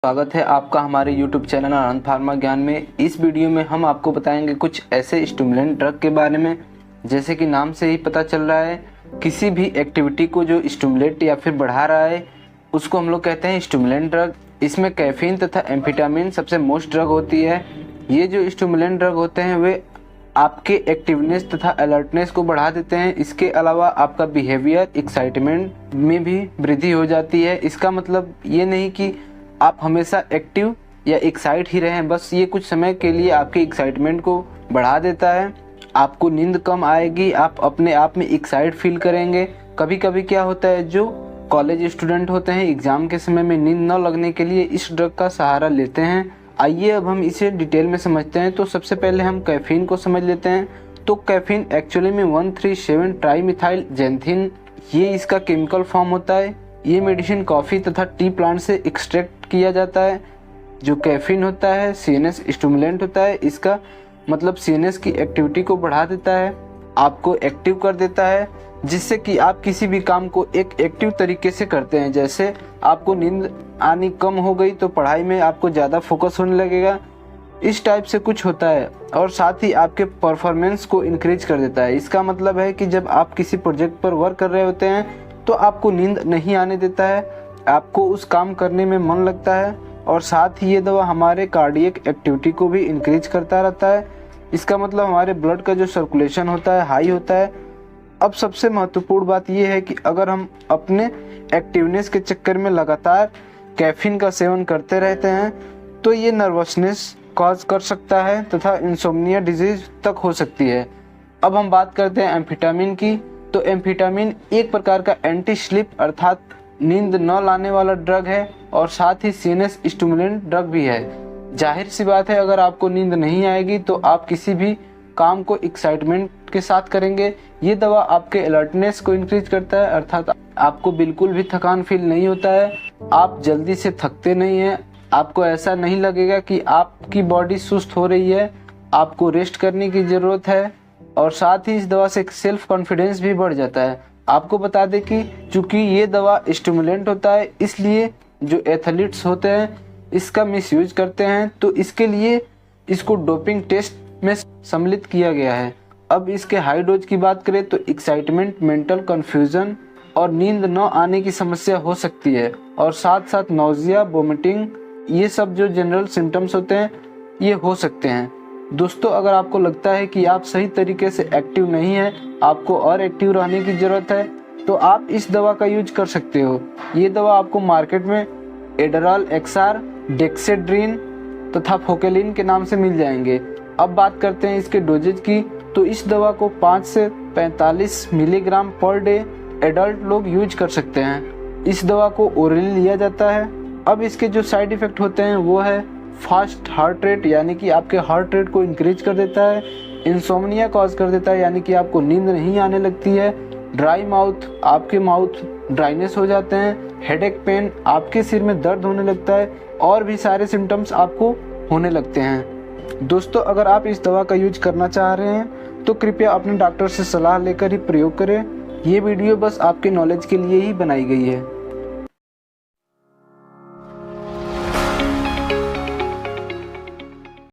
स्वागत है आपका हमारे YouTube चैनल आनंद फार्मा ज्ञान में। इस वीडियो में हम आपको बताएंगे कुछ ऐसे स्टिमुलेंट ड्रग के बारे में, जैसे कि नाम से ही पता चल रहा है, किसी भी एक्टिविटी को जो स्टिमुलेट या फिर बढ़ा रहा है उसको हम लोग कहते हैं स्टिमुलेंट ड्रग। इसमें कैफीन तथा एम्फेटामिन सबसे मोस्ट ड्रग होती है। ये जो स्टिमुलेंट ड्रग होते हैं वे आपके एक्टिवनेस तथा अलर्टनेस को बढ़ा देते हैं। इसके अलावा आपका बिहेवियर, एक्साइटमेंट में भी वृद्धि हो जाती है। इसका मतलब ये नहीं कि आप हमेशा एक्टिव या एक्साइट ही रहें, बस ये कुछ समय के लिए आपके एक्साइटमेंट को बढ़ा देता है। आपको नींद कम आएगी, आप अपने आप में एक्साइट फील करेंगे। कभी कभी क्या होता है, जो कॉलेज स्टूडेंट होते हैं एग्जाम के समय में नींद न लगने के लिए इस ड्रग का सहारा लेते हैं। आइए अब हम इसे डिटेल में समझते हैं। तो सबसे पहले हम कैफीन को समझ लेते हैं। तो कैफीन एक्चुअली में 137 ट्राईमिथाइल जैंथिन, ये इसका केमिकल फॉर्म होता है। ये मेडिसिन कॉफ़ी तथा टी प्लांट से एक्सट्रैक्ट किया जाता है। जो कैफीन होता है सीएनएस स्टिमुलेंट होता है। इसका मतलब सीएनएस की एक्टिविटी को बढ़ा देता है, आपको एक्टिव कर देता है, जिससे कि आप किसी भी काम को एक एक्टिव तरीके से करते हैं। जैसे आपको नींद आनी कम हो गई तो पढ़ाई में आपको ज़्यादा फोकस होने लगेगा, इस टाइप से कुछ होता है। और साथ ही आपके परफॉर्मेंस को इंक्रीज कर देता है। इसका मतलब है कि जब आप किसी प्रोजेक्ट पर वर्क कर रहे होते हैं तो आपको नींद नहीं आने देता है, आपको उस काम करने में मन लगता है। और साथ ही ये दवा हमारे कार्डियक एक्टिविटी को भी इंक्रीज करता रहता है। इसका मतलब हमारे ब्लड का जो सर्कुलेशन होता है हाई होता है। अब सबसे महत्वपूर्ण बात ये है कि अगर हम अपने एक्टिवनेस के चक्कर में लगातार कैफीन का सेवन करते रहते हैं तो ये नर्वसनेस कॉज कर सकता है तथा इंसोम्निया डिजीज तक हो सकती है। अब हम बात करते हैं एम्फेटामिन की। तो एम्फेटामिन एक प्रकार का एंटी स्लीप अर्थात नींद न लाने वाला ड्रग है और साथ ही सीएनएस स्टिमुलेंट ड्रग भी है। जाहिर सी बात है, अगर आपको नींद नहीं आएगी तो आप किसी भी काम को एक्साइटमेंट के साथ करेंगे। ये दवा आपके अलर्टनेस को इंक्रीज करता है, अर्थात आपको बिल्कुल भी थकान फील नहीं होता है, आप जल्दी से थकते नहीं हैं, आपको ऐसा नहीं लगेगा कि आपकी बॉडी सुस्त हो रही है, आपको रेस्ट करने की ज़रूरत है। और साथ ही इस दवा से सेल्फ कॉन्फिडेंस भी बढ़ जाता है। आपको बता दें कि चूंकि ये दवा स्टिमुलेंट होता है, इसलिए जो एथलीट्स होते हैं इसका मिसयूज करते हैं, तो इसके लिए इसको डोपिंग टेस्ट में सम्मिलित किया गया है। अब इसके हाई डोज की बात करें तो एक्साइटमेंट, मेंटल कन्फ्यूजन और नींद न आने की समस्या हो सकती है। और साथ साथ नौजिया, वोमिटिंग, ये सब जो जनरल सिम्टम्स होते हैं ये हो सकते हैं। दोस्तों, अगर आपको लगता है कि आप सही तरीके से एक्टिव नहीं हैं, आपको और एक्टिव रहने की ज़रूरत है, तो आप इस दवा का यूज कर सकते हो। ये दवा आपको मार्केट में एडराल एक्सआर, डेक्सेड्रीन तथा फोकेलिन के नाम से मिल जाएंगे। अब बात करते हैं इसके डोजेज की। तो इस दवा को 5 से 45 मिलीग्राम पर डे एडल्ट लोग यूज कर सकते हैं। इस दवा को ओरली लिया जाता है। अब इसके जो साइड इफ़ेक्ट होते हैं वो है फास्ट हार्ट रेट, यानी कि आपके हार्ट रेट को इंक्रीज कर देता है। इंसोम्निया कॉज कर देता है, यानी कि आपको नींद नहीं आने लगती है। ड्राई माउथ, आपके माउथ ड्राइनेस हो जाते हैं। हेडेक पेन, आपके सिर में दर्द होने लगता है। और भी सारे सिम्टम्स आपको होने लगते हैं। दोस्तों, अगर आप इस दवा का यूज करना चाह रहे हैं तो कृपया अपने डॉक्टर से सलाह लेकर ही प्रयोग करें। ये वीडियो बस आपके नॉलेज के लिए ही बनाई गई है।